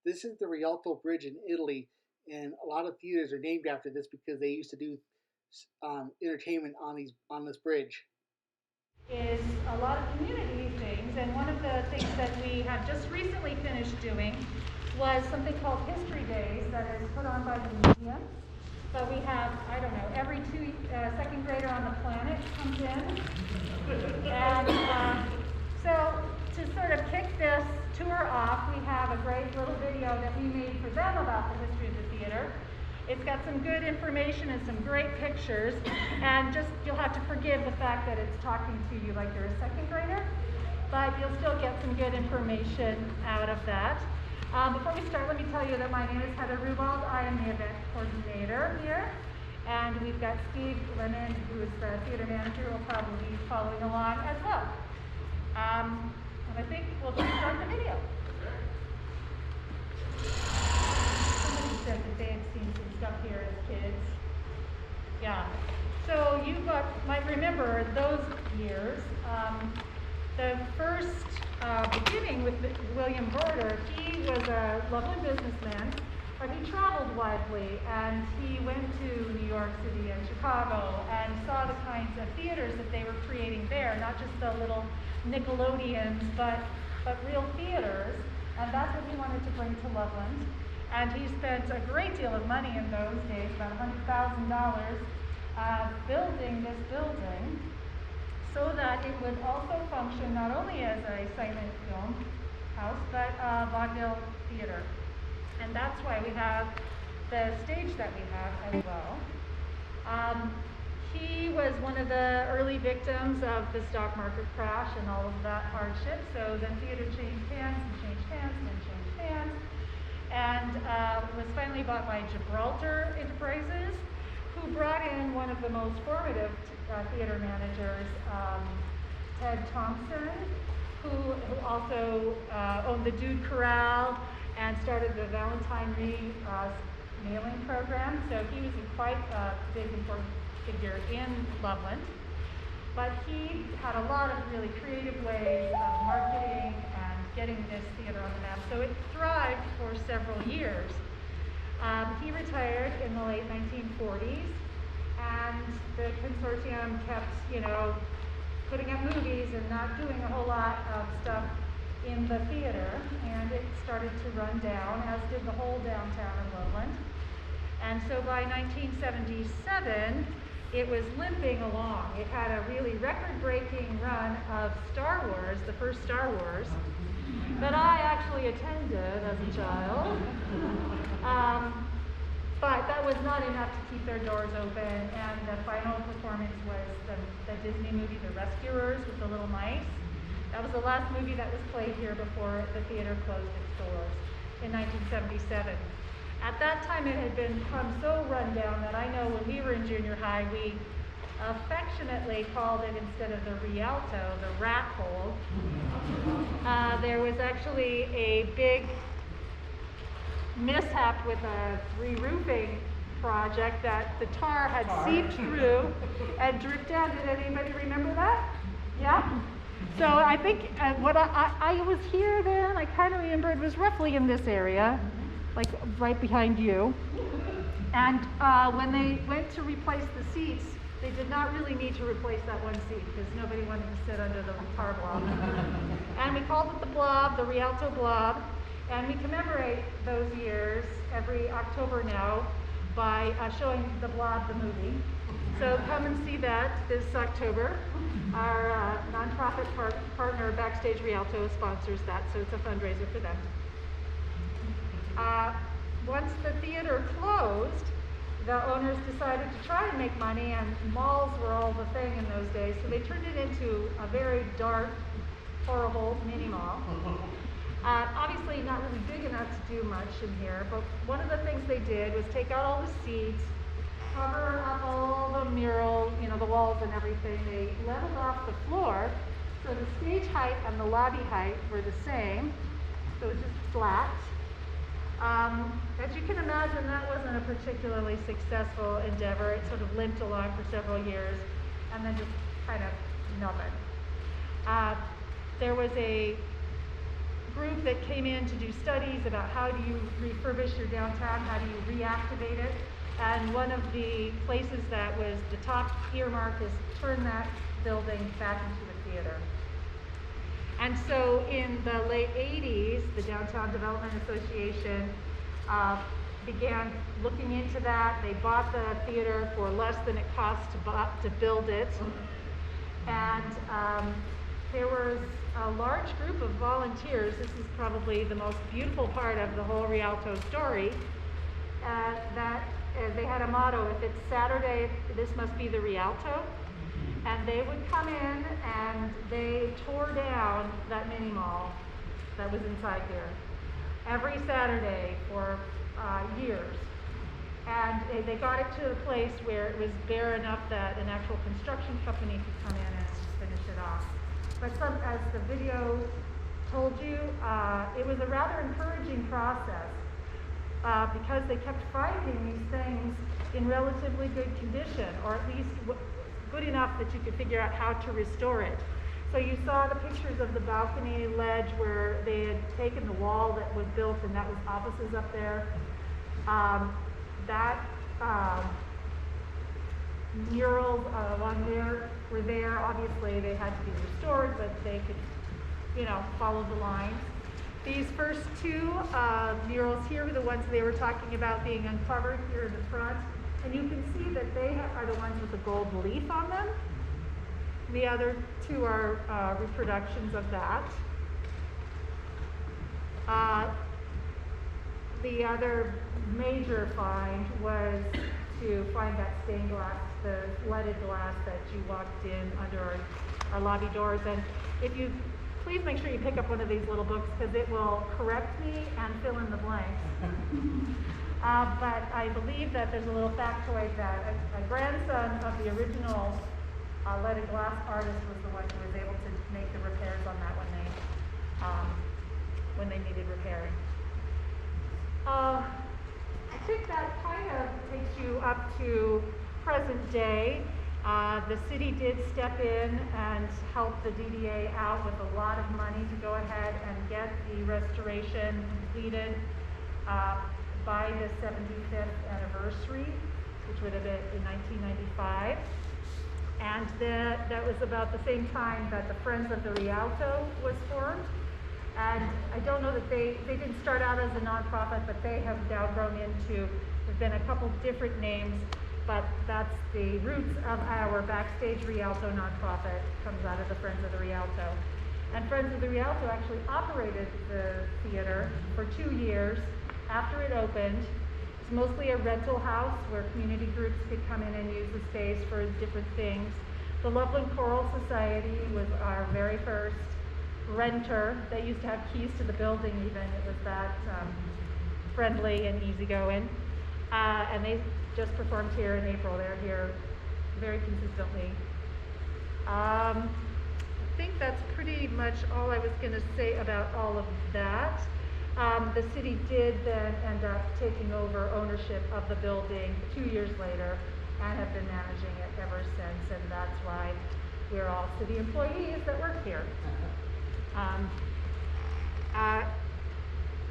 This is the Rialto Bridge in Italy, and a lot of theaters are named after this because they used to do entertainment on this bridge. Is a lot of community things, and one of the things that we have just recently finished doing was something called History Days that is put on by the museum. So we have, I don't know, every second grader on the planet comes in. And so to sort of kick this tour off, we have a great little video that we made for them about the history of the theater. It's got some good information and some great pictures, and just you'll have to forgive the fact that it's talking to you like you're a second grader, but you'll still get some good information out of that. Before we start, let me tell you that my name is Heather Rubald. I am the event coordinator here, and we've got Steve Lennon, who is the theater manager, who will probably be following along as well. And I think we'll just start the video. Somebody said that they had seen some stuff here as kids. Yeah. So you might remember those years. The first beginning with William Burder, he was a lovely businessman, but he traveled widely, and he went to New York City and Chicago and saw the kinds of theaters that they were creating there, not just the little Nickelodeons, but real theaters, and that's what he wanted to bring to Loveland. And he spent a great deal of money in those days, about $100,000, building this building so that it would also function not only as a silent film house, but a vaudeville theater. And that's why we have the stage that we have as well. He was one of the early victims of the stock market crash and all of that hardship. So then theater changed hands and changed hands and changed hands, and was finally bought by Gibraltar Enterprises, who brought in one of the most formative theater managers, Ted Thompson, who also owned the Dude Corral and started the Valentine Reed mailing program. So he was quite a big, important figure in Loveland. But he had a lot of really creative ways of marketing and getting this theater on the map. So it thrived for several years. He retired in the late 1940s, and the consortium kept, putting up movies and not doing a whole lot of stuff in the theater, and it started to run down, as did the whole downtown of Loveland. And so by 1977, it was limping along. It had a really record-breaking run of Star Wars, the first Star Wars, that I actually attended as a child. But that was not enough to keep their doors open, and the final performance was the Disney movie, The Rescuers, with the little mice. That was the last movie that was played here before the theater closed its doors in 1977. At that time, it had become so run down that I know when we were in junior high, we affectionately called it, instead of the Rialto, the rat hole. There was actually a big mishap with a re-roofing project that the tar had seeped through and dripped down. Did anybody remember that? Yeah? So I think what I was here then, I kind of remember it was roughly in this area, like right behind you. And when they went to replace the seats, they did not really need to replace that one seat because nobody wanted to sit under the tar blob. And we called it the blob, the Rialto blob. And we commemorate those years every October now by showing the blob, the movie. So come and see that this October. Our nonprofit partner, Backstage Rialto, sponsors that, so it's a fundraiser for them. Once the theater closed, the owners decided to try to make money, and malls were all the thing in those days, so they turned it into a very dark, horrible mini mall. Obviously not really big enough to do much in here, but one of the things they did was take out all the seats, cover up all the mural, the walls and everything. They leveled off the floor, so the stage height and the lobby height were the same, so it was just flat. As you can imagine, that wasn't a particularly successful endeavor. It sort of limped along for several years and then just kind of nothing. There was a group that came in to do studies about how do you refurbish your downtown, how do you reactivate it. And one of the places that was the top earmark is turn that building back into a theater. And so in the late 80s, the Downtown Development Association began looking into that. They bought the theater for less than it cost to build it. And there was a large group of volunteers. This is probably the most beautiful part of the whole Rialto story. That they had a motto: if it's Saturday, this must be the Rialto. And they would come in and they tore down that mini mall that was inside here every Saturday for years. And they got it to a place where it was bare enough that an actual construction company could come in and finish it off. But as the video told you, it was a rather encouraging process because they kept finding these things in relatively good condition, or at least good enough that you could figure out how to restore it. So you saw the pictures of the balcony ledge where they had taken the wall that was built and that was offices up there. Murals along there were there. Obviously they had to be restored, but they could, follow the lines. These first two murals here were the ones they were talking about being uncovered here in the front. And you can see that they are the ones with the gold leaf on them. The other two are reproductions of that. The other major find was to find that stained glass, the leaded glass that you walked in under our lobby doors. And if you please make sure you pick up one of these little books because it will correct me and fill in the blanks. But I believe that there's a little factoid that a grandson of the original leaded glass artist was the one who was able to make the repairs on that when they needed repairing. I think that kind of takes you up to present day. The city did step in and help the DDA out with a lot of money to go ahead and get the restoration completed by the 75th anniversary, which would have been in 1995. And that was about the same time that the Friends of the Rialto was formed. And I don't know that they didn't start out as a nonprofit, but they have now grown into, there's been a couple different names, but that's the roots of our Backstage Rialto nonprofit, comes out of the Friends of the Rialto. And Friends of the Rialto actually operated the theater for 2 years after it opened. It's mostly a rental house where community groups could come in and use the space for different things. The Loveland Choral Society was our very first renter. They used to have keys to the building even. It was that friendly and easygoing. And they just performed here in April. They're here very consistently. I think that's pretty much all I was going to say about all of that. The city did then end up taking over ownership of the building 2 years later and have been managing it ever since, and that's why we're all city employees that work here.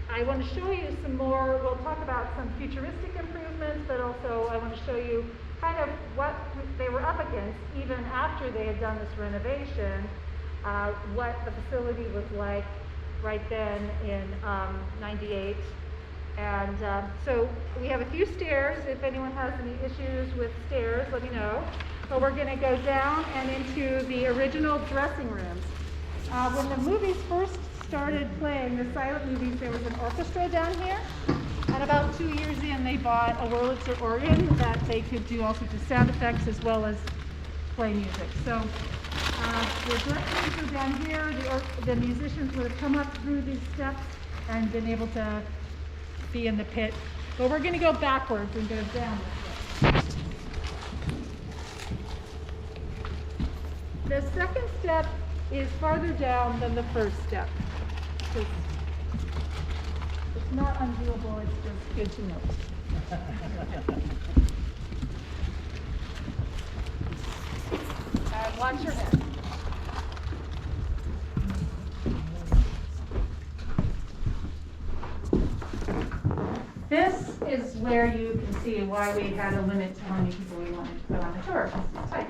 I want to show you some more. We'll talk about some futuristic improvements, but also I want to show you kind of what they were up against even after they had done this renovation, what the facility was like right then in 98. And so we have a few stairs. If anyone has any issues with stairs, let me know. But we're going to go down and into the original dressing rooms. When the movies first started playing, the silent movies, there was an orchestra down here. And about 2 years in, they bought a Wurlitzer organ that they could do all sorts of sound effects as well as play music. So the dressing rooms are down here. The musicians would have come up through these steps and been able to be in the pit. But we're going to go backwards and go down this way. The second step is farther down than the first step. It's not undoable, it's just good to know. And watch your head. This is where you can see why we had a limit to how many people we wanted to put on the tour. It's tight.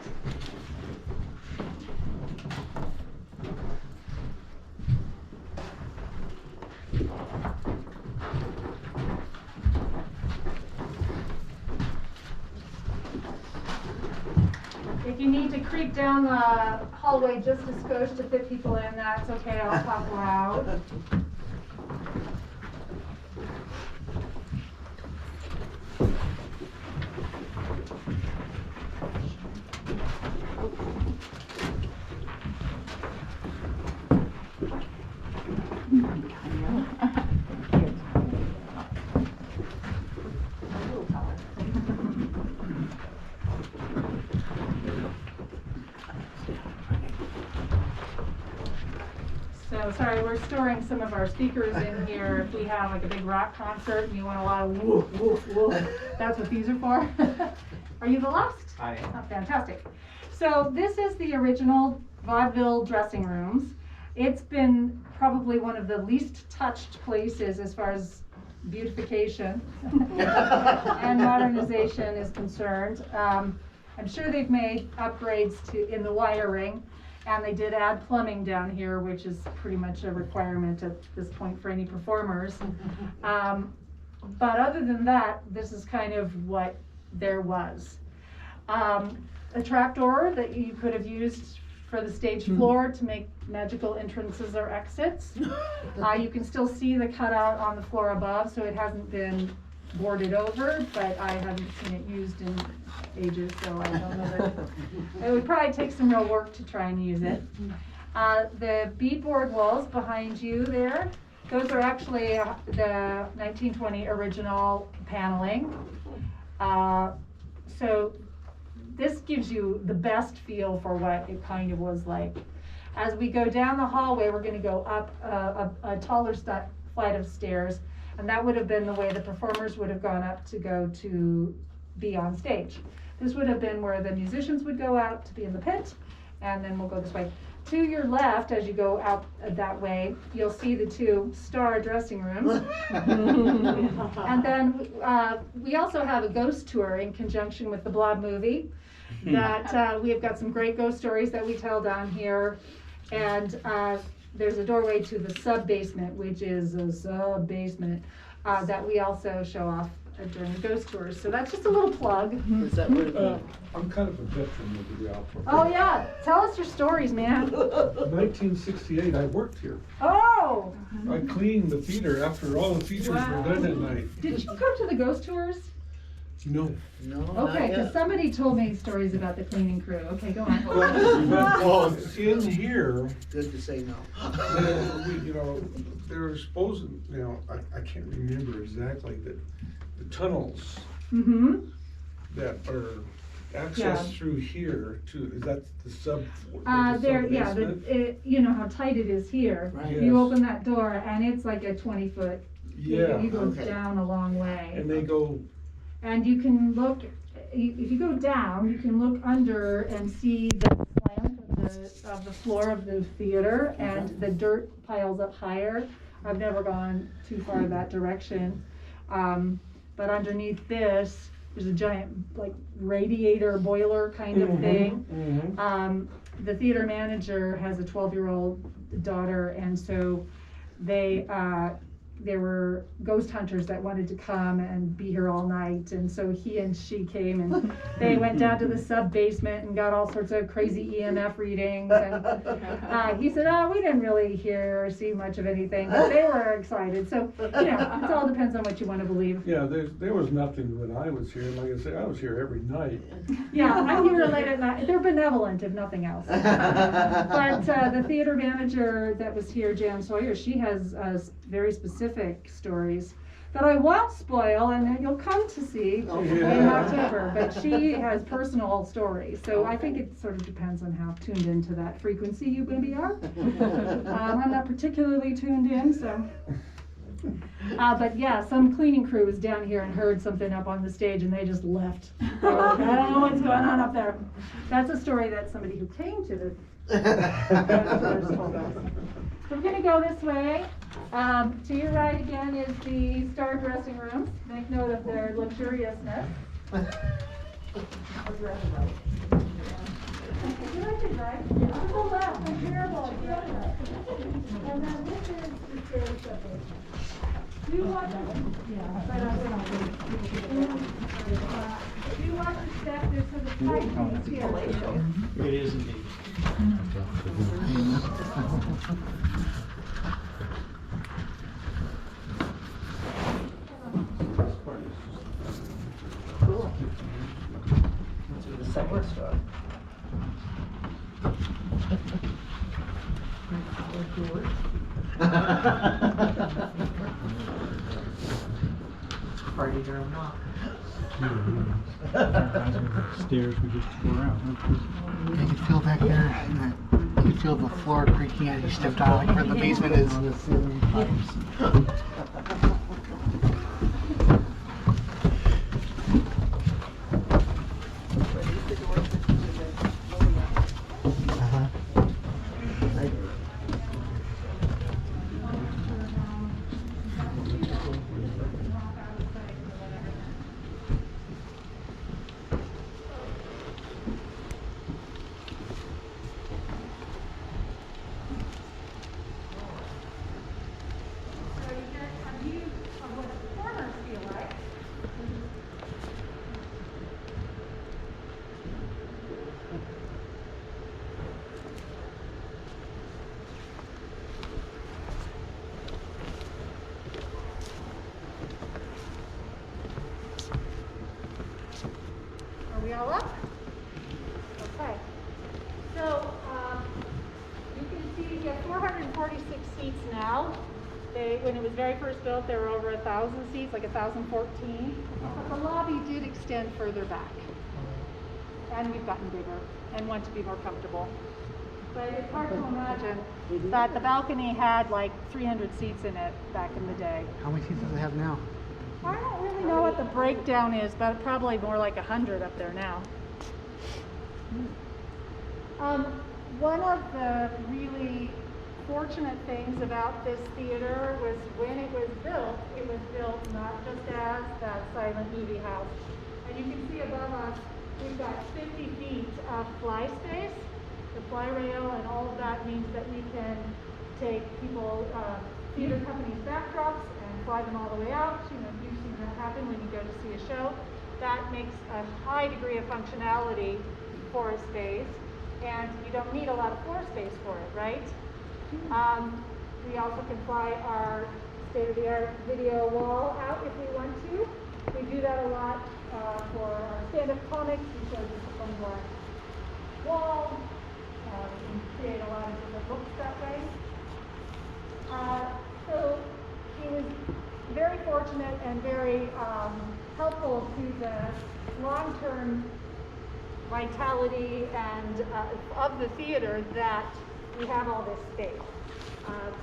If you need to creep down the hallway just a skosh to fit people in, that's okay. I'll talk loud. So sorry, we're storing some of our speakers in here. If we have like a big rock concert and you want a lot of woof, woof, woof, that's what these are for. Are you the last? I am. Oh, fantastic. So this is the original vaudeville dressing rooms. It's been probably one of the least touched places as far as beautification and modernization is concerned. I'm sure they've made upgrades in the wiring, and they did add plumbing down here, which is pretty much a requirement at this point for any performers. But other than that, this is kind of what there was. A trapdoor that you could have used for the stage floor to make magical entrances or exits. You can still see the cutout on the floor above, so it hasn't been boarded over, but I haven't seen it used in ages, so I don't know that. It would probably take some real work to try and use it. The beadboard walls behind you there, those are actually the 1920 original paneling. So this gives you the best feel for what it kind of was like. As we go down the hallway, we're going to go up a taller flight of stairs, and that would have been the way the performers would have gone up to go to be on stage. This would have been where the musicians would go out to be in the pit, and then we'll go this way. To your left, as you go out that way, you'll see the two star dressing rooms. And then we also have a ghost tour in conjunction with the Blob movie. That we have got some great ghost stories that we tell down here. And there's a doorway to the sub-basement, which is a sub-basement that we also show off during the ghost tours. So that's just a little plug. Is that what I'm kind of a veteran of the Rialto. Oh yeah, tell us your stories, man. 1968, I worked here. Oh! I cleaned the theater after all the features were done at night. Did you come to the ghost tours? No. No, Okay, not because yet. somebody told me stories about the cleaning crew. Okay, go on. Well, in here, Good to say no. they're supposed, I can't remember exactly the tunnels Mm-hmm. that are accessed Yeah. through here to, is that the There, yeah, sub-basement? you know how tight it is here. Right. Yes. You open that door and it's like a 20-foot. Yeah, You go Okay. down a long way. and they go, And you can look, if you go down, you can look under and see the slant of the floor of the theater, and the dirt piles up higher. I've never gone too far that direction. But underneath this, there's a giant like radiator boiler kind of thing. The theater manager has a 12-year-old daughter, and so there were ghost hunters that wanted to come and be here all night, and so he and she came, and they went down to the sub-basement and got all sorts of crazy EMF readings, and he said, we didn't really hear or see much of anything, but they were excited. So it all depends on what you want to believe. yeah, there was nothing when I was here. Like I said, I was here every night. Yeah, I'm here late at night. They're benevolent, if nothing else. But the theater manager that was here, Jan Sawyer, she has very specific stories that I won't spoil, and then you'll come to see in October. But she has personal stories, so I think it sort of depends on how tuned into that frequency you maybe are. I'm not particularly tuned in, so. But yeah, some cleaning crew was down here and heard something up on the stage, and they just left. They were like, I don't know what's going on up there. That's a story that somebody who came to the told us. So we're gonna go this way. To your right again is the star dressing rooms. make note of their luxuriousness. Would you like to drive? Yeah. To the left, I'm terrible. And then this is the stairs separation. Do you want to? Yeah. Do you want to step? There's sort of tight things here. It is indeed. Cool. The second straw. Party girl knock. Stairs we just tore out. You can feel back there, and you can feel the floor creaking as you stepped out, like where the basement is. On the ceiling pipes. So you get a view of what the corners feel like. Are we all up? Okay. So, you can see you have 446 seats now. When it was very first built, there were over 1,000 seats, like 1,014. But the lobby did extend further back. And we've gotten bigger and want to be more comfortable. But it's hard to imagine that the balcony had like 300 seats in it back in the day. How many seats does it have now? I don't really know what the breakdown is, but probably more like 100 up there now. One of the really fortunate things about this theater was when it was built not just as that silent movie house. And you can see above us, we've got 50 feet of fly space. The fly rail and all of that means that we can take people, theater companies' backdrops and fly them all the way out. You know, you've seen that happen when you go to see a show. That makes a high degree of functionality for a space, and you don't need a lot of floor space for it, right? We also can fly our state-of-the-art video wall out if we want to. We do that a lot for our stand-up comics. We show just a fun black wall. We can create a lot of different looks that way. So he was very fortunate and very helpful to the long-term vitality and of the theater that we have all this space.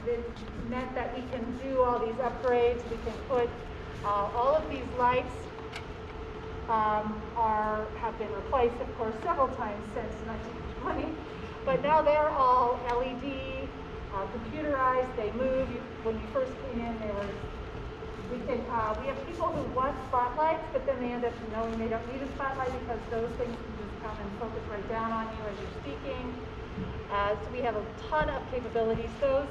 It meant that we can do all these upgrades. We can put all of these lights have been replaced, of course, several times since 1920. But now they're all LED, computerized. They move. When we first came in, we have people who want spotlights, but then they end up knowing they don't need a spotlight because those things can just come and focus right down on you as you're speaking. So we have a ton of capabilities. Those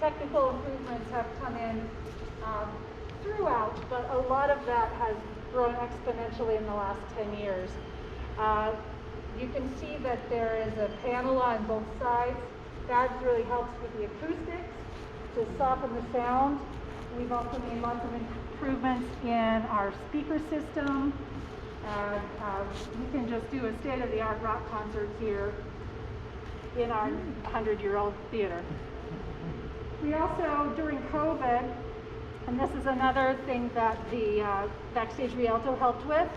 technical improvements have come in throughout, but a lot of that has grown exponentially in the last 10 years. You can see that there is a panel on both sides. That really helps with the acoustics to soften the sound. We've also made lots of improvements in our speaker system. We can just do a state-of-the-art rock concert here in our 100-year-old theater. We also, during COVID, and this is another thing that the Backstage Rialto helped with,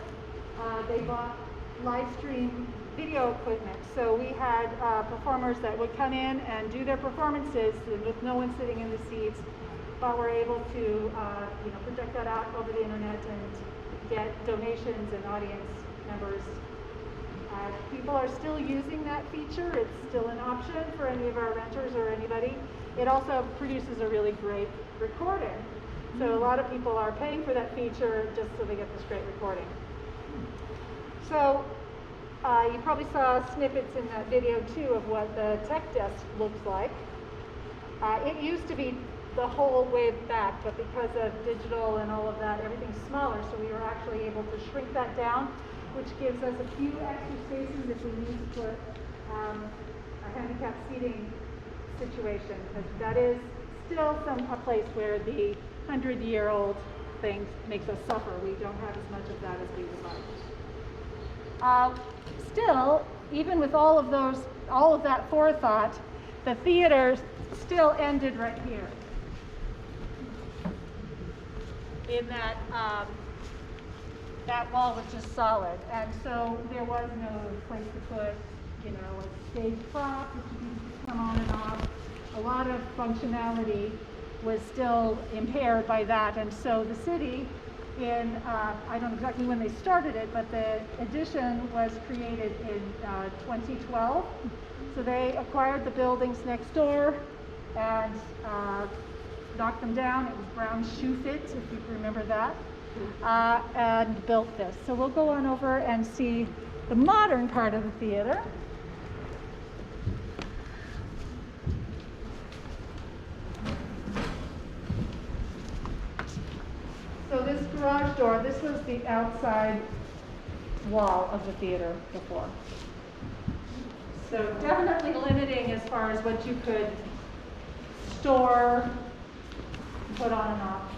they bought live stream video equipment. So we had performers that would come in and do their performances with no one sitting in the seats, but we're able to project that out over the internet and get donations and audience members. People are still using that feature. It's still an option for any of our renters or anybody. It also produces a really great recording. So a lot of people are paying for that feature just so they get this great recording. So you probably saw snippets in that video too of what the tech desk looks like. It used to be the whole way back, but because of digital and all of that, everything's smaller, so we were actually able to shrink that down, which gives us a few extra spaces if we need to put a handicap seating situation, because that is still a place where the 100-year-old thing makes us suffer. We don't have as much of that as we would like. Still, even with all of that forethought, the theater still ended right here. In that, that wall was just solid, and so there was no place to put, you know, a stage prop, which you can come on and off. A lot of functionality was still impaired by that, and so the city, I don't know exactly when they started it, but the addition was created in 2012. So they acquired the buildings next door and knocked them down. It was brown shoe fit, if you remember that, and built this. So we'll go on over and see the modern part of the theater. So this garage door, this was the outside wall of the theater before. So definitely limiting as far as what you could store, put on and off.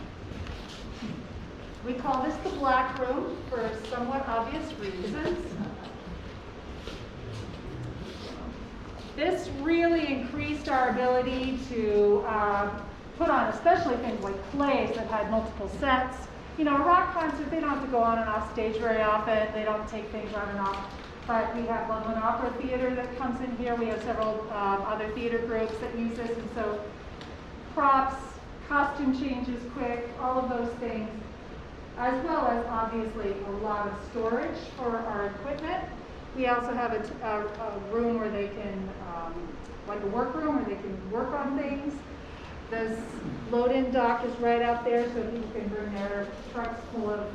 We call this the black room for somewhat obvious reasons. This really increased our ability to put on especially things like plays that had multiple sets. You know, a rock concert, they don't have to go on and off stage very often. They don't take things on and off. But we have Loveland Opera Theater that comes in here. We have several other theater groups that use this. And so props, costume changes quick, all of those things, as well as obviously a lot of storage for our equipment. We also have a room where they can, like a workroom where they can work on things. This load-in dock is right out there, so people can bring their trucks full of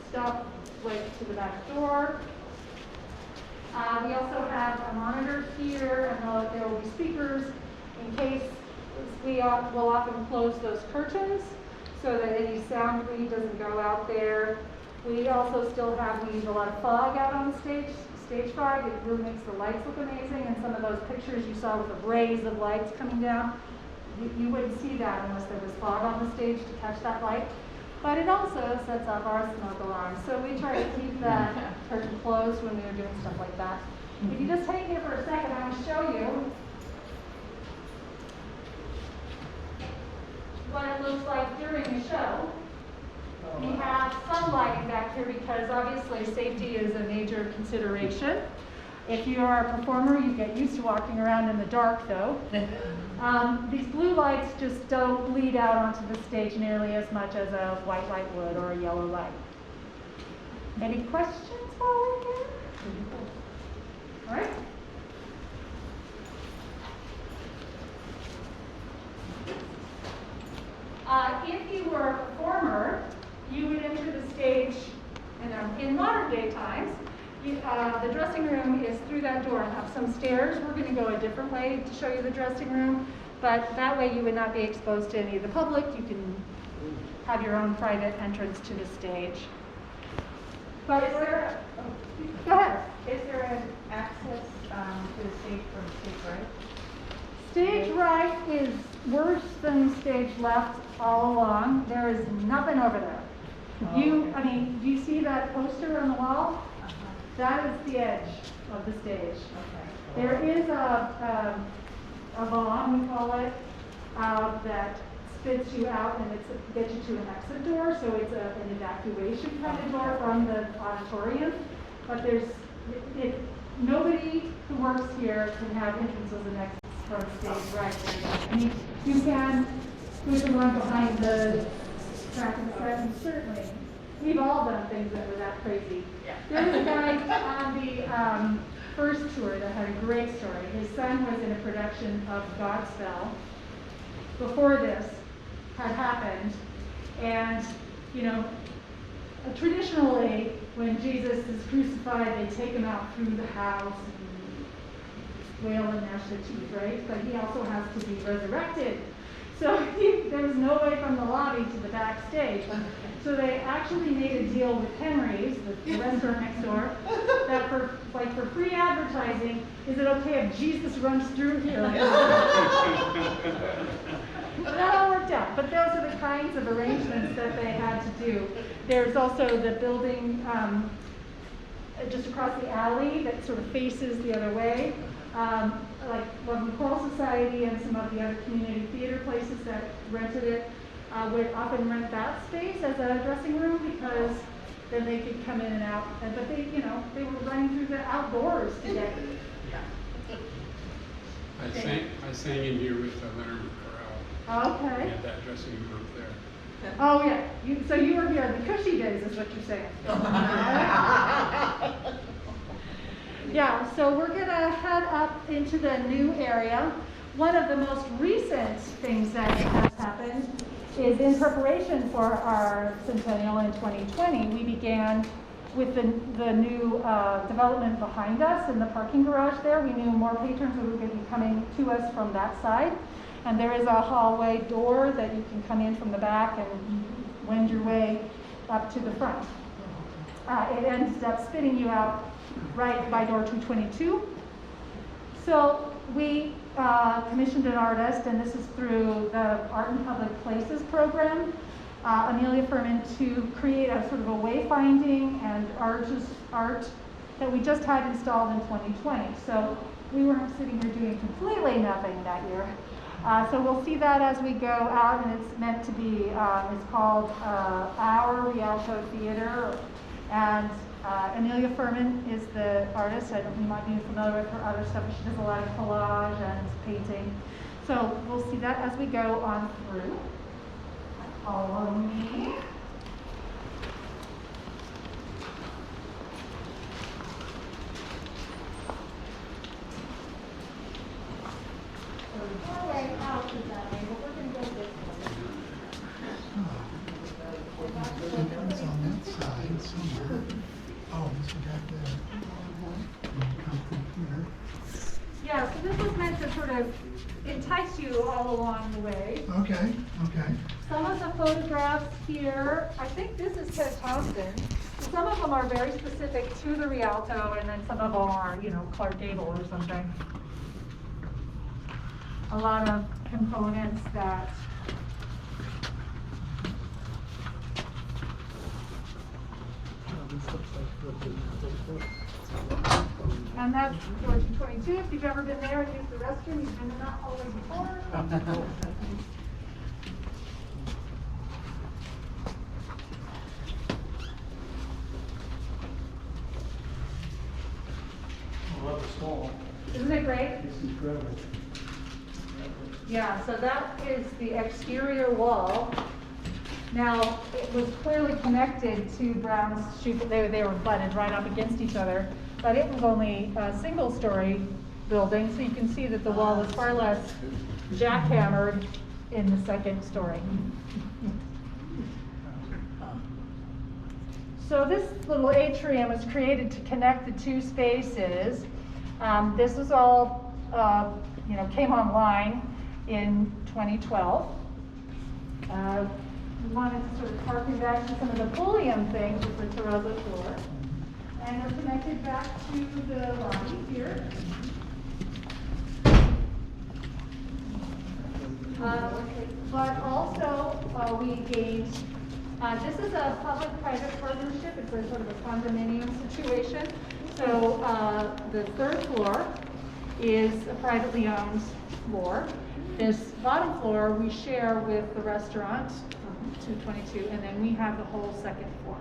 stuff right to the back door. We also have a monitor here, and there will be speakers in case we will often close those curtains so that any sound bleed doesn't go out there. We also still we use a lot of fog out on stage fog. It really makes the lights look amazing, and some of those pictures you saw with the rays of lights coming down, you wouldn't see that unless there was fog on the stage to catch that light. But it also sets off our smoke alarm. So we try to keep that curtain closed when we were doing stuff like that. If you just hang here for a second, I want to show you what it looks like during the show. We have some lighting back here because obviously safety is a major consideration. If you are a performer, you get used to walking around in the dark though. These blue lights just don't bleed out onto the stage nearly as much as a white light would or a yellow light. Any questions while we're here? All right. If you were a performer, you would enter the stage in modern day times. The dressing room is through that door and up some stairs. We're going to go a different way to show you the dressing room, but that way you would not be exposed to any of the public. You can have your own private entrance to the stage. But go ahead. Is there an access to the stage from stage right? Stage right is worse than stage left all along. There is nothing over there. Oh, I mean, do you see that poster on the wall? That is the edge of the stage. Okay. There is a bomb, we call it, that spits you out and it gets you to an exit door, so it's an evacuation kind of door from the auditorium. But nobody who works here can have entrances and exits from stage right. I mean, you can put the one behind the track and set, and certainly we've all done things that were that crazy. Yeah. There was a guy on the first tour that had a great story. His son was in a production of Godspell before this had happened, And, you know, traditionally, when Jesus is crucified, they take him out through the house and wail and gnash their teeth, right? But he also has to be resurrected. So there's no way from the lobby to the backstage. So they actually made a deal with Henry's, the restaurant next door, that for free advertising, is it okay if Jesus runs through here? That all worked out, but those are the kinds of arrangements that they had to do. There's also the building just across the alley that sort of faces the other way. Like Love and Choral Society and some of the other community theater places that rented it would often rent that space as a dressing room because then they could come in and out. But they, you know, they were running through the outdoors to get it. I sang in here with Leonard McCarroll. Okay. We had that dressing room up there. Oh yeah. So you were here the cushy days, is what you're saying. Yeah, so we're going to head up into the new area. One of the most recent things that has happened is in preparation for our centennial in 2020, we began with the new development behind us in the parking garage there. We knew more patrons were going to be coming to us from that side. And there is a hallway door that you can come in from the back and wend your way up to the front. It ends up spitting you out right by door 222. So we commissioned an artist, and this is through the Art in Public Places program, Amelia Furman, to create a sort of a wayfinding and art that we just had installed in 2020. So we weren't sitting here doing completely nothing that year. So we'll see that as we go out, and it's meant to be, it's called Our Rialto Theater, and Amelia Furman is the artist. You might be familiar with her other stuff, but she does a lot of collage and painting. So we'll see that as we go on through. Follow me. So the doorway out is that way, but we're going to go this way. It's on that side somewhere. Oh, it's back there. Come from here. Yeah, so this was meant to sort of entice you all along the way. Okay, okay. Some of the photographs here, I think this is Ted Thompson. Some of them are very specific to the Rialto, and then some of them are, you know, Clark Gable or something. A lot of components that and that's door 222. If you've ever been there and used the restroom, you've been in that hallway before. I love the stall. Isn't it great? It's incredible. Yeah, so that is the exterior wall. Now, it was clearly connected to Brown's shoe, they were butted right up against each other, but it was only a single-story building, so you can see that the wall is far less jackhammered in the second story. So this little atrium was created to connect the two spaces. This was all, came online in 2012. We wanted to sort of harken back to some of the Pulliam things with the terrazzo floor. And we're connected back to the lobby here. But also we gained, this is a public-private partnership. It's a sort of a condominium situation. So the third floor is a privately owned floor. This bottom floor we share with the restaurant, 222, and then we have the whole second floor,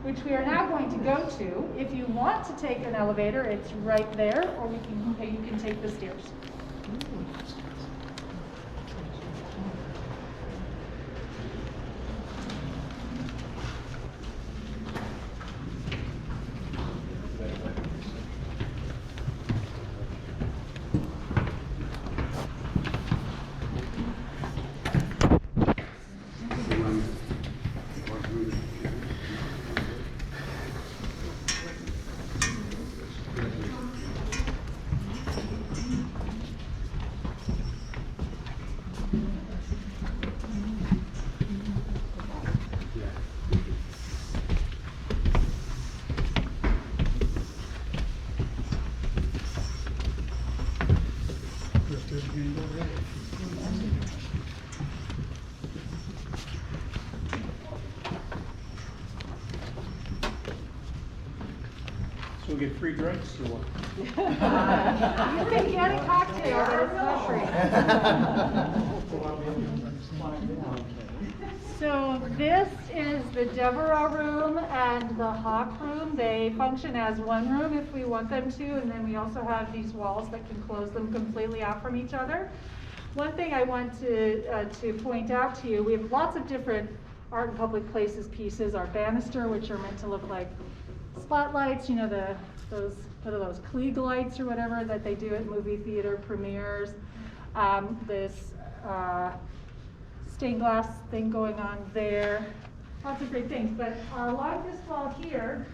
which we are now going to go to. If you want to take an elevator, it's right there, or you can take the stairs. So we get free drinks or what? You can get a cocktail, but it's not free. So this is the Deborah room and the Hawk room. They function as one room if we want them to, and then we also have these walls that can close them completely off from each other. One thing I want to point out to you, we have lots of different art in public places pieces. Our banister, which are meant to look like spotlights, you know, those Klieg lights or whatever that they do at movie theater premieres. This stained glass thing going on there. Lots of great things. But along this wall here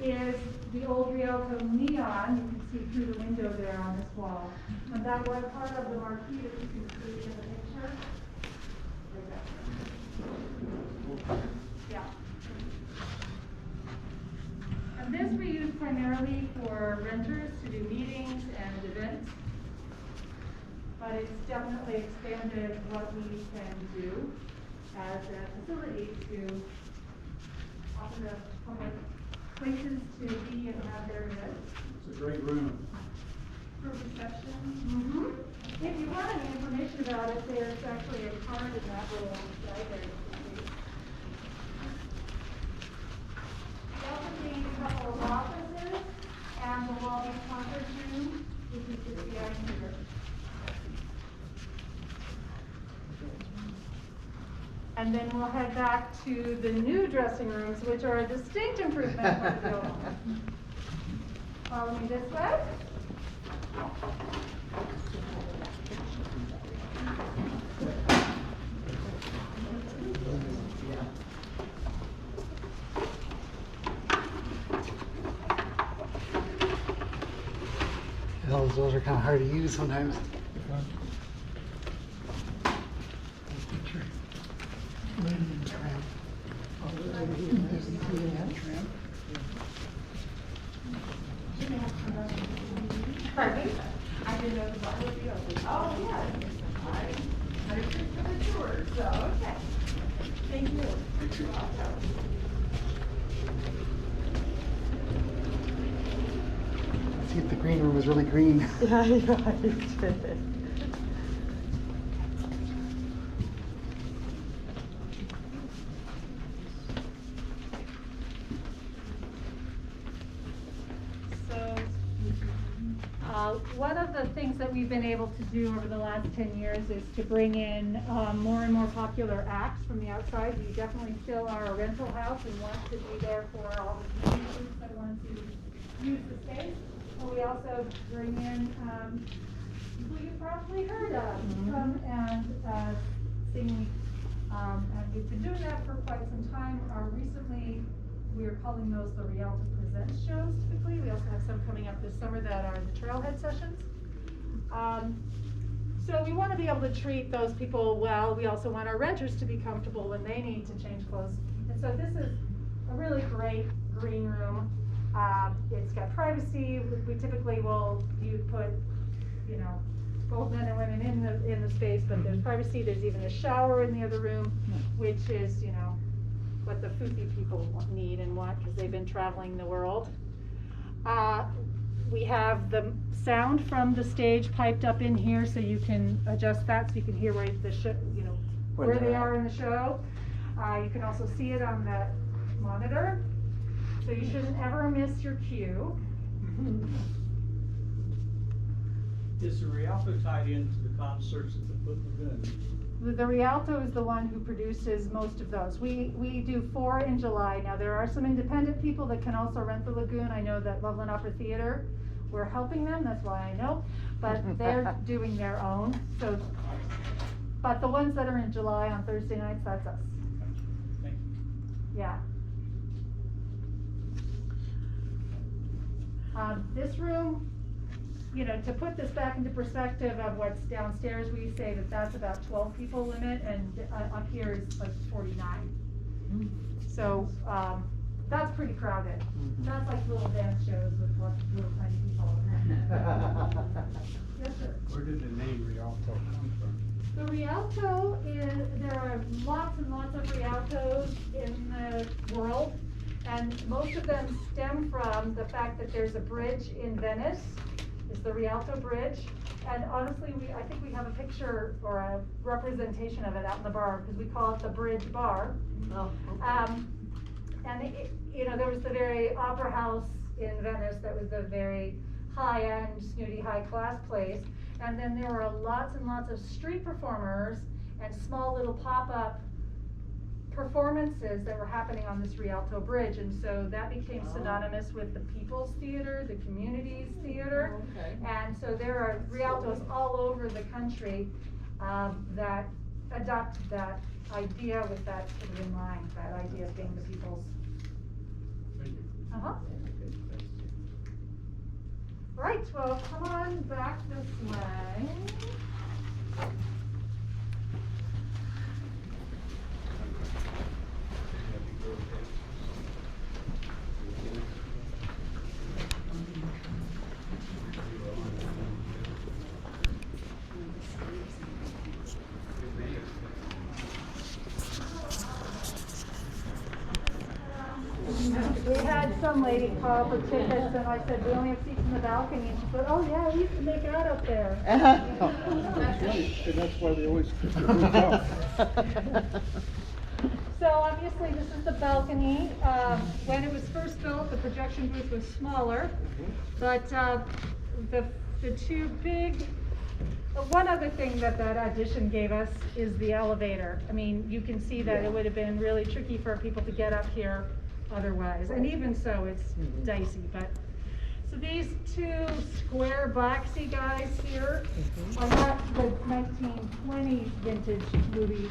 is the old Rialto neon. You can see through the window there on this wall. And that was part of the marquee that you can see in the picture. Yeah. And this we use primarily for renters to do meetings and events. But it's definitely expanded what we can do as a facility to offer the public places to be and have their events. It's a great room. For reception. Mm-hmm. If you want any information about it, there's actually a card in that little diagram. We also gained a couple of offices and the lobby conference room, which is just behind here. And then we'll head back to the new dressing rooms, which are a distinct improvement from the old one. Follow me this way. Those are kind of hard to use sometimes. Radiant tramp. Radiant tramp. Pardon? I didn't know the bar would be open. Oh, yeah. I took the tour, so, okay. Thank you. Let's see if the green room is really green. Yeah, right. One of the things that we've been able to do over the last 10 years is to bring in more and more popular acts from the outside. We definitely still are a rental house and want to be there for all the communities that want to use the space. But we also bring in people you've probably heard of come and sing. And we've been doing that for quite some time. Recently, we are calling those the Rialto Presents shows typically. We also have some coming up this summer that are the Trailhead sessions. So we want to be able to treat those people well. We also want our renters to be comfortable when they need to change clothes. And so this is a really great green room. It's got privacy. We typically will put, you know, both men and women in the space, but there's privacy. There's even a shower in the other room, which is, you know, what the foofy people need and want because they've been traveling the world. We have the sound from the stage piped up in here, so you can adjust that so you can hear where the show, you know, where they are in the show. You can also see it on the monitor, so you shouldn't ever miss your cue. Is the Rialto tied into the concerts at the Foot Lagoon? The Rialto is the one who produces most of those. We do 4 in July. Now there are some independent people that can also rent the lagoon. I know that Loveland Opera Theater, we're helping them, that's why I know, but they're doing their own. So, but the ones that are in July on Thursday nights, that's us. Thank you. Yeah. This room, you know, to put this back into perspective of what's downstairs, we say that that's about 12 people limit, and up here is like 49. So that's pretty crowded. That's like little dance shows with little tiny people. Yes, sir. Where did the name Rialto come from? The Rialto is, there are lots and lots of Rialtos in the world. And most of them stem from the fact that there's a bridge in Venice, it's the Rialto Bridge. And honestly, I think we have a picture or a representation of it out in the bar, because we call it the Bridge Bar. And there was the very opera house in Venice that was the very high-end, snooty, high-class place. And then there were lots and lots of street performers and small little pop-up performances that were happening on this Rialto Bridge. And so that became synonymous with the People's Theater, the Communities Theater. And so there are Rialtos all over the country that adopted that idea with that sort of in mind, that idea of being the people's. Thank you. Uh-huh. Right, well, come on back this way. We had some lady call for tickets, and I said, we only have seats in the balcony, and she said, oh yeah, we used to make out up there. And that's why they always come. So obviously this is the balcony. When it was first built, the projection booth was smaller, but the two big, one other thing that addition gave us is the elevator. I mean, you can see that it would have been really tricky for people to get up here otherwise, and even so it's dicey. But so these two square boxy guys here are not the 1920s vintage movie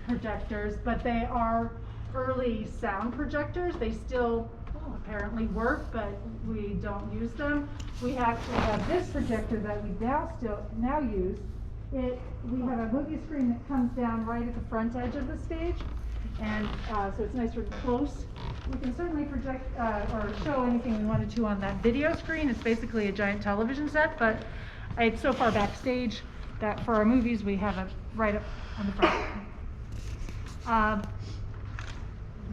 projectors, but they are early sound projectors. They still apparently work, but we don't use them. We actually have this projector that we now use. We have a movie screen that comes down right at the front edge of the stage, and so it's nice and close. We can certainly project or show anything we wanted to on that video screen. It's basically a giant television set, but it's so far backstage that for our movies we have it right up on the front.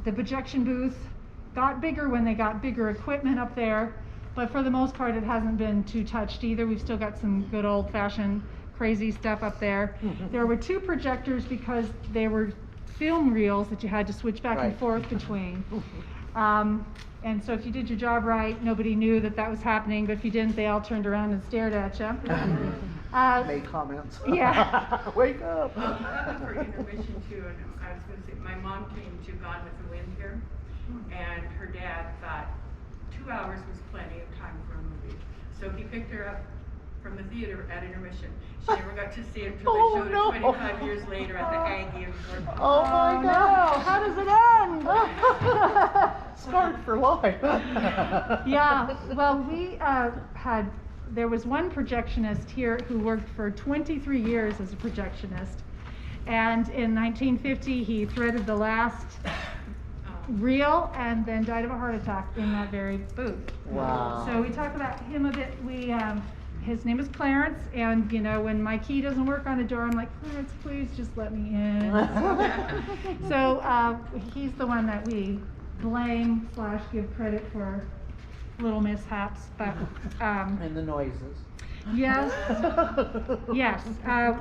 The projection booth got bigger when they got bigger equipment up there, but for the most part it hasn't been too touched either. We've still got some good old-fashioned crazy stuff up there. There were two projectors because they were film reels that you had to switch back and forth between. And so if you did your job right, nobody knew that was happening, but if you didn't, they all turned around and stared at you. Made comments. Yeah. Wake up. For intermission too, and I was going to say, my mom came to Gone with the Wind here, and her dad thought 2 hours was plenty of time for a movie. So he picked her up from the theater at intermission. She never got to see it until they showed it 25 years later at the Aggie in Fort Worth. Oh my God! How does it end? Scarred for life. Yeah, well, there was one projectionist here who worked for 23 years as a projectionist, and in 1950 he threaded the last reel and then died of a heart attack in that very booth. Wow. So we talk about him a bit. His name is Clarence, and when my key doesn't work on a door, I'm like, Clarence, please just let me in. So he's the one that we blame / give credit for little mishaps, but And the noises. yes, yes.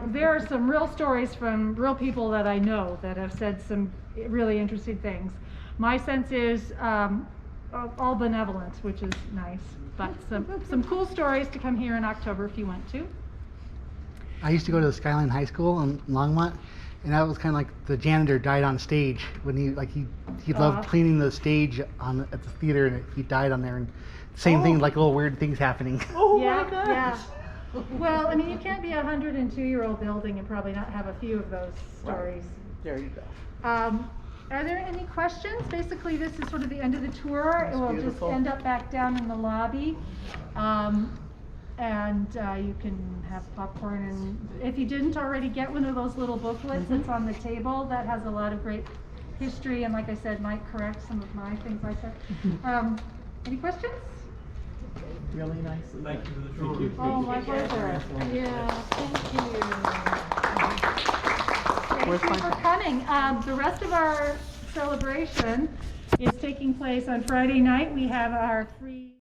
There are some real stories from real people that I know that have said some really interesting things. My sense is all benevolent, which is nice, but some cool stories to come here in October if you want to. I used to go to the Skyline High School in Longmont, and that was kind of like the janitor died on stage when he loved cleaning the stage at the theater, and he died on there. And same thing, like little weird things happening. Oh Yeah, my God. yeah. Well, I mean, you can't be a 102-year-old building and probably not have a few of those stories. There you go. Are there any questions? Basically, this is sort of the end of the tour. That's It will beautiful. just end up back down in the lobby. And you can have popcorn, and if you didn't already get one of those little booklets that's on the table, that has a lot of great history, and like I said, might correct some of my things I said. Any questions? Really nicely. Thank you for the tour. Oh, my pleasure. Yeah, thank you. Thank you for coming. The rest of our celebration is taking place on Friday night. We have our free